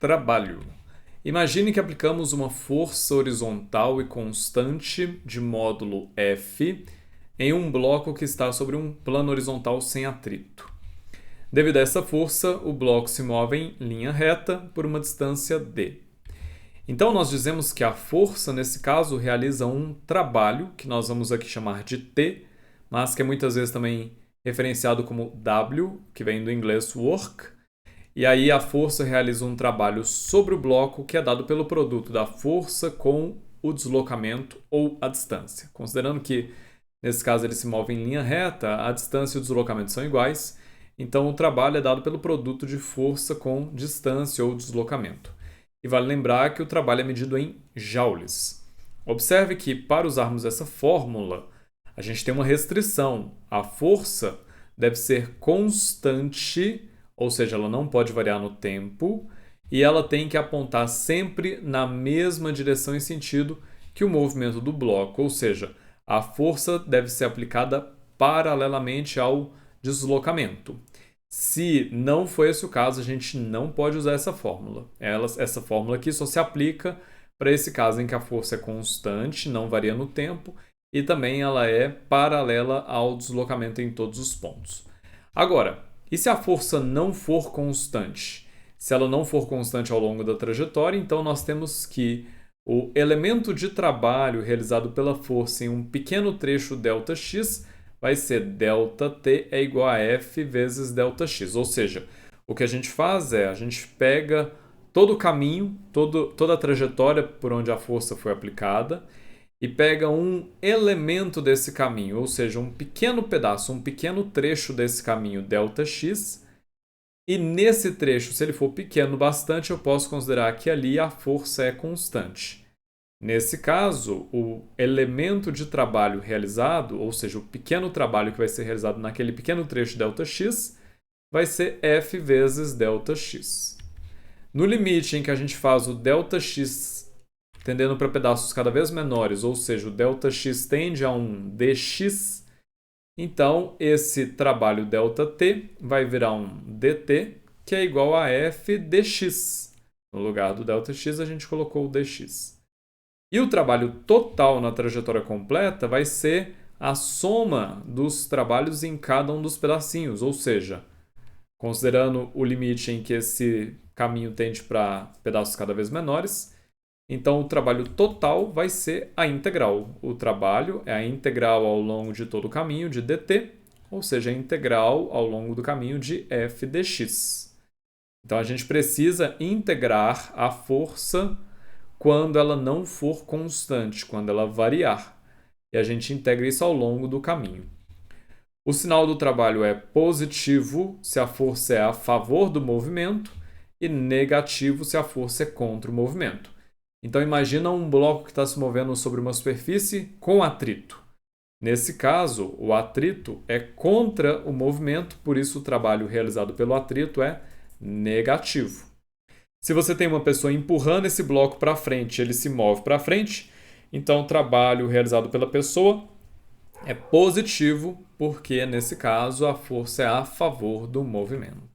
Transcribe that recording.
Trabalho. Imagine que aplicamos uma força horizontal e constante de módulo F em um bloco que está sobre um plano horizontal sem atrito. Devido a essa força, o bloco se move em linha reta por uma distância d. Então, nós dizemos que a força, nesse caso, realiza um trabalho, que nós vamos aqui chamar de T, mas que é muitas vezes também referenciado como W, que vem do inglês work. E aí a força realiza um trabalho sobre o bloco que é dado pelo produto da força com o deslocamento ou a distância. Considerando que, nesse caso, ele se move em linha reta, a distância e o deslocamento são iguais, então o trabalho é dado pelo produto de força com distância ou deslocamento. E vale lembrar que o trabalho é medido em joules. Observe que, para usarmos essa fórmula, a gente tem uma restrição. A força deve ser constante, ou seja, ela não pode variar no tempo, e ela tem que apontar sempre na mesma direção e sentido que o movimento do bloco, ou seja, a força deve ser aplicada paralelamente ao deslocamento. Se não for esse o caso, a gente não pode usar essa fórmula. Essa fórmula aqui só se aplica para esse caso em que a força é constante, não varia no tempo, e também ela é paralela ao deslocamento em todos os pontos. Agora, e se a força não for constante? Se ela não for constante ao longo da trajetória, então nós temos que o elemento de trabalho realizado pela força em um pequeno trecho ΔX vai ser ΔT é igual a F vezes ΔX. Ou seja, o que a gente faz é, a gente pega todo o caminho, toda a trajetória por onde a força foi aplicada e pega um elemento desse caminho, ou seja, um pequeno pedaço, um pequeno trecho desse caminho ΔX, e nesse trecho, se ele for pequeno bastante, eu posso considerar que ali a força é constante. Nesse caso, o elemento de trabalho realizado, ou seja, o pequeno trabalho que vai ser realizado naquele pequeno trecho ΔX, vai ser F vezes ΔX. No limite em que a gente faz o ΔX tendendo para pedaços cada vez menores, ou seja, o ΔX tende a um dx, então esse trabalho ΔT vai virar um dt, que é igual a F dx. No lugar do ΔX, a gente colocou o dx. E o trabalho total na trajetória completa vai ser a soma dos trabalhos em cada um dos pedacinhos, ou seja, considerando o limite em que esse caminho tende para pedaços cada vez menores, então o trabalho total vai ser a integral. O trabalho é a integral ao longo de todo o caminho de dt, ou seja, a integral ao longo do caminho de f dx. Então a gente precisa integrar a força quando ela não for constante, quando ela variar. E a gente integra isso ao longo do caminho. O sinal do trabalho é positivo se a força é a favor do movimento e negativo se a força é contra o movimento. Então imagina um bloco que está se movendo sobre uma superfície com atrito. Nesse caso, o atrito é contra o movimento, por isso o trabalho realizado pelo atrito é negativo. Se você tem uma pessoa empurrando esse bloco para frente, ele se move para frente, então o trabalho realizado pela pessoa é positivo, porque nesse caso a força é a favor do movimento.